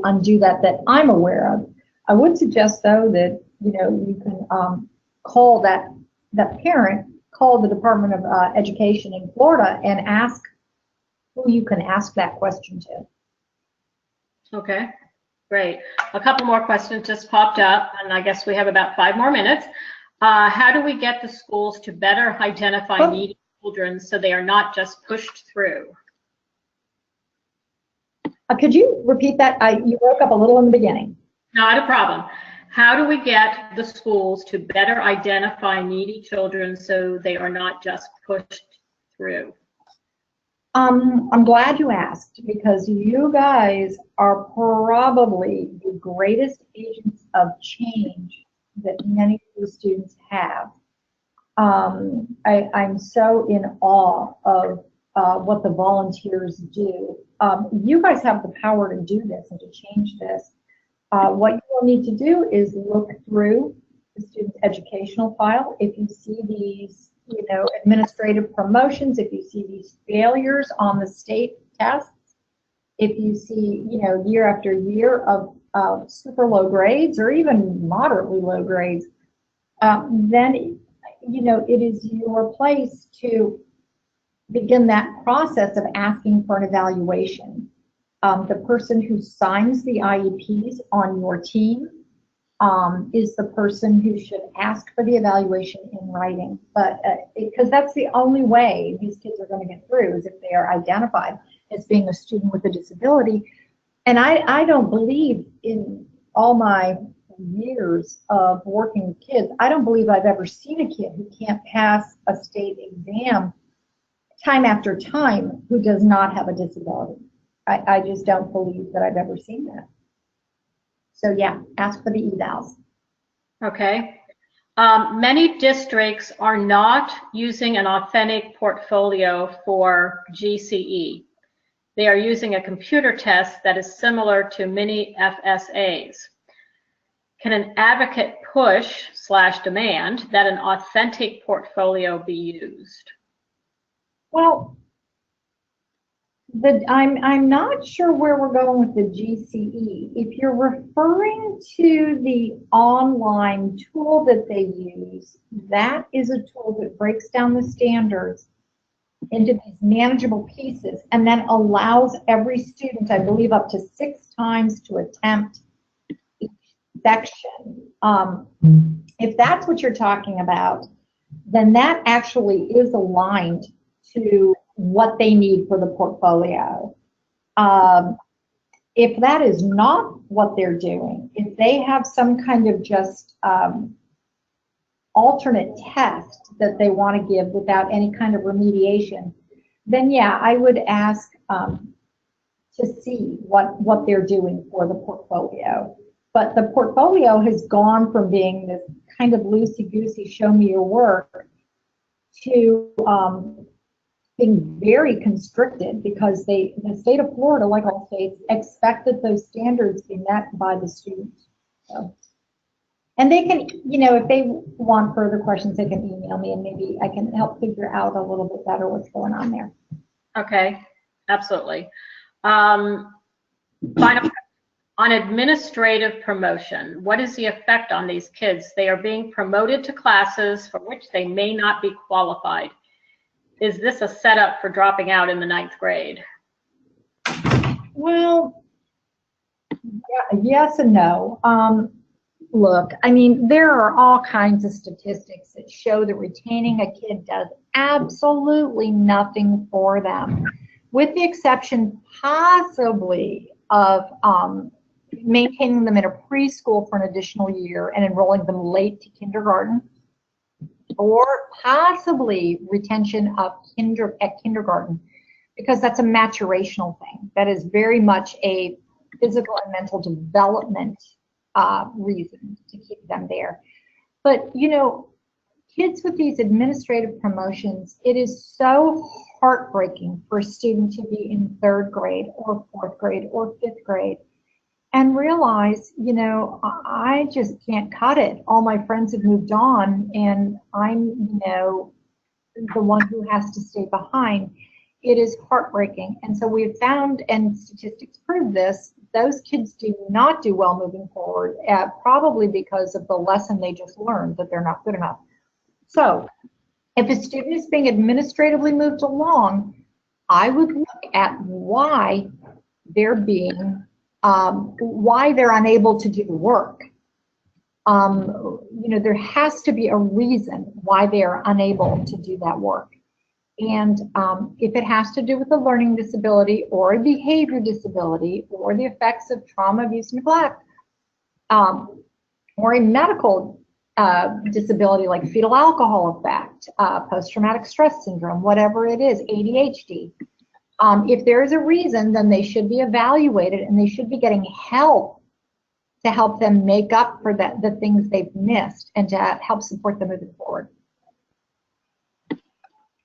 undo that I'm aware of. I would suggest, though, that you can call that parent, call the Department of Education in Florida and ask who you can ask that question to. Okay, great. A couple more questions just popped up, and I guess we have about 5 more minutes. How do we get the schools to better identify needy children so they are not just pushed through? Could you repeat that? You broke up a little in the beginning. Not a problem. How do we get the schools to better identify needy children so they are not just pushed through? I'm glad you asked, because you guys are probably the greatest agents of change that many of the students have. I'm so in awe of what the volunteers do. You guys have the power to do this and to change this. What you will need to do is look through the student's educational file. If you see these, administrative promotions, if you see these failures on the state tests, if you see, year after year of super low grades or even moderately low grades, then, it is your place to begin that process of asking for an evaluation. The person who signs the IEPs on your team is the person who should ask for the evaluation in writing. But because that's the only way these kids are going to get through, is if they are identified as being a student with a disability. And I don't believe, in all my years of working with kids, I don't believe I've ever seen a kid who can't pass a state exam time after time who does not have a disability. I just don't believe that I've ever seen that. So yeah, ask for the evals. Okay. Many districts are not using an authentic portfolio for GCE. They are using a computer test that is similar to mini FSAs. Can an advocate push/demand that an authentic portfolio be used? Well, I'm not sure where we're going with the GCE. If you're referring to the online tool that they use, that is a tool that breaks down the standards into these manageable pieces and then allows every student, I believe, up to 6 times to attempt each section. If that's what you're talking about, then that actually is aligned to what they need for the portfolio. If that is not what they're doing, if they have some kind of just alternate test that they want to give without any kind of remediation, then yeah, I would ask to see what they're doing for the portfolio. But the portfolio has gone from being this kind of loosey-goosey, show me your work, to being very constricted, because the state of Florida, like all states, expected those standards be met by the students. So, and they can, if they want further questions, they can email me and maybe I can help figure out a little bit better what's going on there. Okay, absolutely. Final, on administrative promotion, what is the effect on these kids? They are being promoted to classes for which they may not be qualified. Is this a setup for dropping out in the 9th grade? Well, yeah, yes and no. Look, I mean, there are all kinds of statistics that show that retaining a kid does absolutely nothing for them, with the exception possibly of maintaining them in a preschool for an additional year and enrolling them late to kindergarten, or possibly retention of at kindergarten, because that's a maturational thing. That is very much a physical and mental development reason to keep them there. But, kids with these administrative promotions, it is so heartbreaking for a student to be in 3rd grade or 4th grade or 5th grade and realize, I just can't cut it. All my friends have moved on and I'm, the one who has to stay behind. It is heartbreaking. And so we've found, and statistics prove this, those kids do not do well moving forward, probably because of the lesson they just learned, that they're not good enough. So if a student is being administratively moved along, I would look at why they're being, why they're unable to do the work. You know, there has to be a reason why they are unable to do that work. And if it has to do with a learning disability or a behavior disability or the effects of trauma, abuse, neglect, or a medical disability like fetal alcohol effect, post-traumatic stress syndrome, whatever it is, ADHD, if there is a reason, then they should be evaluated and they should be getting help to help them make up for the things they've missed and to help support them moving forward.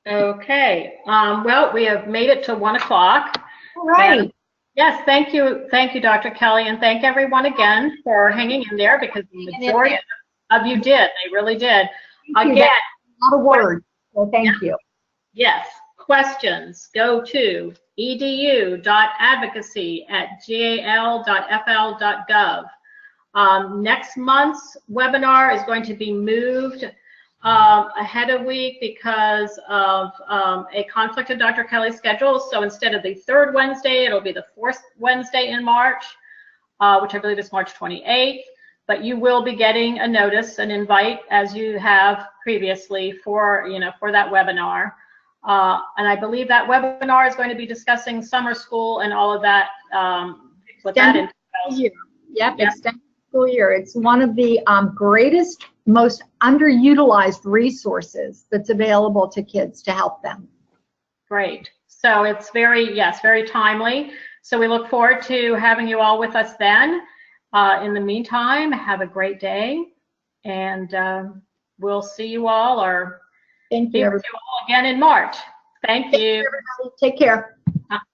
Okay. Well, we have made it to 1 o'clock. All right. And yes, thank you, Dr. Kelly, and thank everyone again for hanging in there, because the majority of you did. They really did. Again, a lot of words. So thank you. Yes. Questions, go to edu.advocacy@gal.fl.gov. Next month's webinar is going to be moved ahead a week because of a conflict in Dr. Kelly's schedule. So instead of the 3rd Wednesday, it'll be the 4th Wednesday in March, which I believe is March 28th. But you will be getting a notice, an invite, as you have previously for, for that webinar. And I believe that webinar is going to be discussing summer school and all of that. What that entails. Yep, extended school year. It's one of the greatest, most underutilized resources that's available to kids to help them. Great. So it's very timely. So we look forward to having you all with us then. In the meantime, have a great day, and we'll see you all, or thank you, see you all again in March. Thank you. Everybody. Take care.